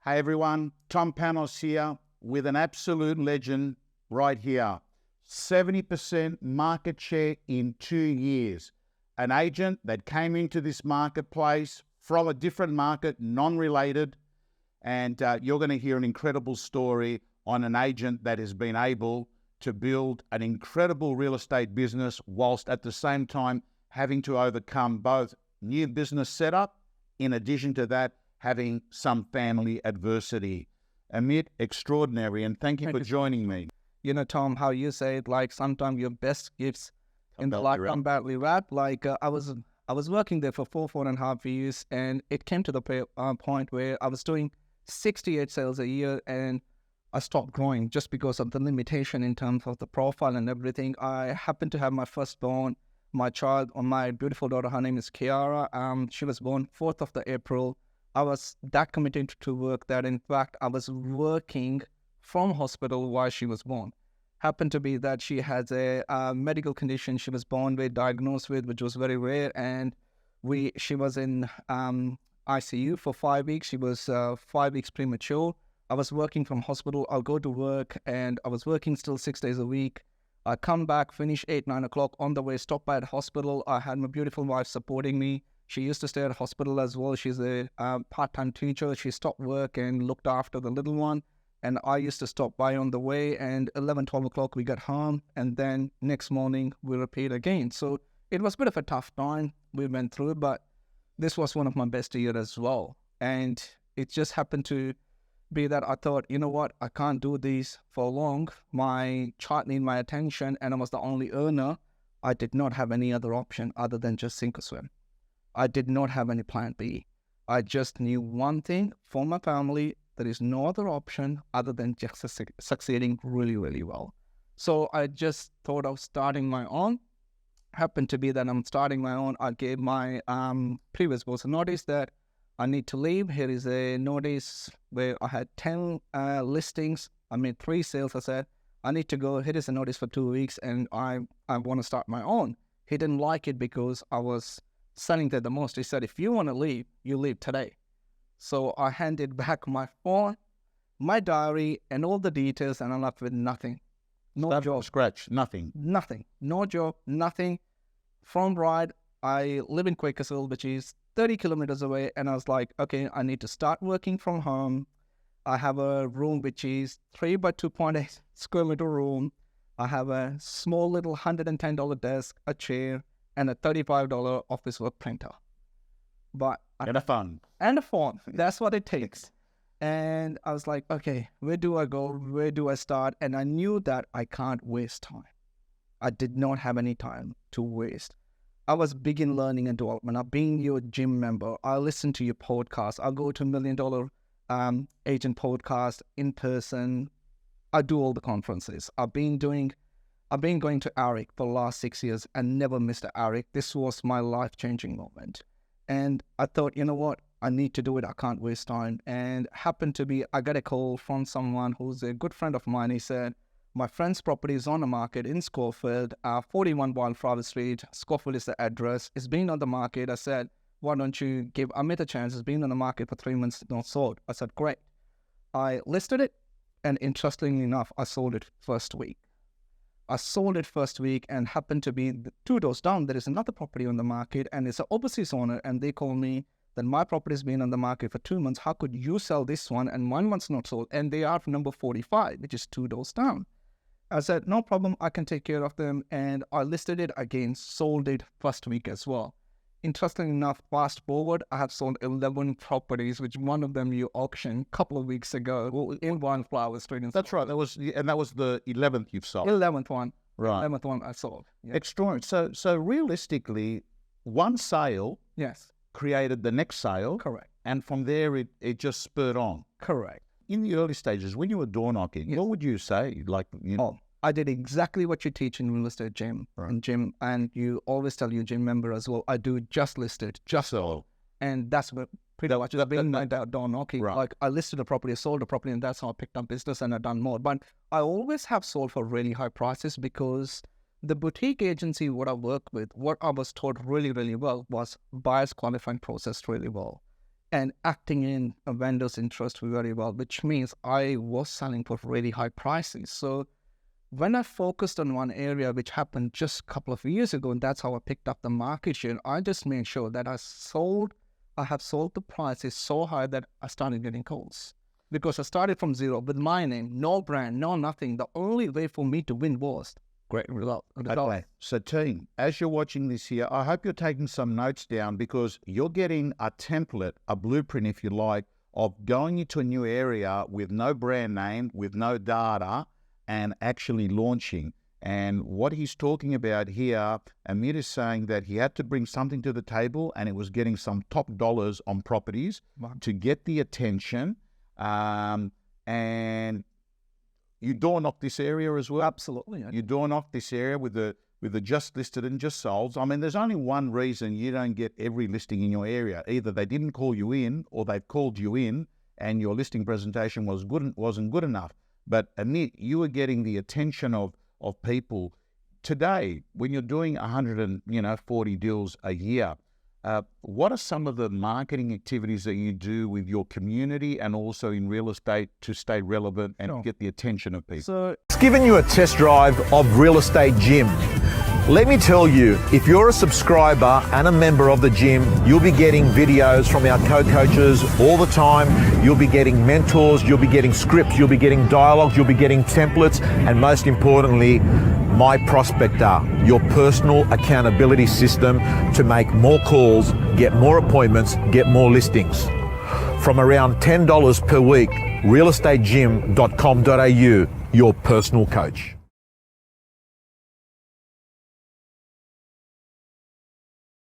Hey everyone, Tom Panos here with an absolute legend right here. 70% market share in 2 years. An agent that came into this marketplace from a different market, non-related, and you're going to hear an incredible story on an agent that has been able to build an incredible real estate business whilst at the same time having to overcome both new business setup, in addition to that, having some family adversity. Amit, extraordinary, and thank you for joining me. You know, Tom, how you say it, like sometimes your best gifts in the life come badly wrapped. Like I was working there for 4.5 years, and it came to the point where I was doing 68 sales a year, and I stopped growing just because of the limitation in terms of the profile and everything. I happened to have my firstborn, my child, or my beautiful daughter. Her name is Kiara. She was born 4th of the April. I was that committed to work that, in fact, I was working from hospital while she was born. Happened to be that she has a medical condition she was born with, diagnosed with, which was very rare, and she was in ICU for 5 weeks. She was 5 weeks premature. I was working from hospital. I'll go to work, and I was working still 6 days a week. I come back, finish 8, 9 o'clock. On the way, stop by the hospital. I had my beautiful wife supporting me. She used to stay at hospital as well. She's a part-time teacher. She stopped work and looked after the little one. And I used to stop by on the way, and 11, 12 o'clock we got home. And then next morning we repeat again. So it was a bit of a tough time we went through, but this was one of my best years as well. And it just happened to be that I thought, you know what, I can't do this for long. My child needs my attention, and I was the only earner. I did not have any other option other than just sink or swim. I did not have any plan B. I just knew one thing for my family: there is no other option other than just succeeding really, really well. So I just thought of starting my own. Happened to be that I'm starting my own. I gave my previous boss a notice that I need to leave. Here is a notice where I had 10 listings. I made 3 sales. I said, I need to go. Here is a notice for 2 weeks, and I want to start my own. He didn't like it because I was selling there the most. He said, if you want to leave, you leave today. So I handed back my phone, my diary, and all the details, and I'm left with nothing. No job. Scratch, nothing. Nothing. No job, nothing. From Ride, I live in Quakersville, which is 30 kilometers away, and I was like, okay, I need to start working from home. I have a room which is 3 by 2.8 square meter room. I have a small little $110 desk, a chair, and a $35 office work printer. And a phone. And a phone. That's what it takes. And I was like, okay, where do I go? Where do I start? And I knew that I can't waste time. I did not have any time to waste. I was big in learning and development. I've been your gym member. I listen to your podcast. I go to $1 Million Agent podcast in person. I do all the conferences. I've been going to ARIC for the last 6 years and never missed an ARIC. This was my life-changing moment. And I thought, you know what? I need to do it. I can't waste time. And happened to be, I got a call from someone who's a good friend of mine. He said, my friend's property is on the market in Schofields, 41 Wildflower Street. Schofields is the address. It's been on the market. I said, why don't you give Amit a chance? It's been on the market for 3 months, not sold. I said, great. I listed it, and interestingly enough, I sold it first week. I sold it first week, and happened to be 2 doors down. There is another property on the market, and it's an overseas owner, and they call me that my property has been on the market for 2 months. How could you sell this one and 1 month's not sold? And they are number 45, which is 2 doors down. I said, no problem, I can take care of them. And I listed it again, sold it first week as well. Interestingly enough, fast forward, I have sold 11 properties, which one of them you auctioned a couple of weeks ago in Wildflower Street. That's right. That was the 11th you've sold. 11th one. Right. 11th one I sold. Yeah. Extraordinary. So realistically, one sale created the next sale. Correct. And from there, it just spurred on. Correct. In the early stages, when you were door knocking, what would you say? Like, I did exactly what you teach in real estate gym. Right. In gym, and you always tell your gym member as well, I do just listed, just sold. And that's what pretty much has been my door knocking. Right. Like I listed a property, I sold a property, and that's how I picked up business and I've done more. But I always have sold for really high prices because the boutique agency, what I work with, what I was taught really, really well was buyers qualifying process really well. and acting in a vendor's interest very well, which means I was selling for really high prices. So when I focused on one area, which happened just a couple of years ago, and that's how I picked up the market share, I just made sure that I have sold the prices so high that I started getting calls. Because I started from zero with my name, no brand, no nothing. The only way for me to win was great result. Okay. So team, as you're watching this here, I hope you're taking some notes down, because you're getting a template, a blueprint, if you like, of going into a new area with no brand name, with no data, and actually launching. And what he's talking about here, Amit is saying that he had to bring something to the table, and it was getting some top dollars on properties to get the attention. And you door knock this area as well. Absolutely. You door knock this area with the just listed and just sold. I mean, there's only one reason you don't get every listing in your area. Either they didn't call you in, or they've called you in and your listing presentation wasn't good enough. But Amit, you were getting the attention of people. Today, when you're doing 140 deals a year, what are some of the marketing activities that you do with your community and also in real estate to stay relevant and get the attention of people? So It's given you a test drive of Real Estate Gym. Let me tell you, if you're a subscriber and a member of the gym, you'll be getting videos from our co-coaches all the time. You'll be getting mentors, you'll be getting scripts, you'll be getting dialogues, you'll be getting templates, and most importantly, My Prospector, your personal accountability system to make more calls, get more appointments, get more listings. From around $10 per week, realestategym.com.au, your personal coach.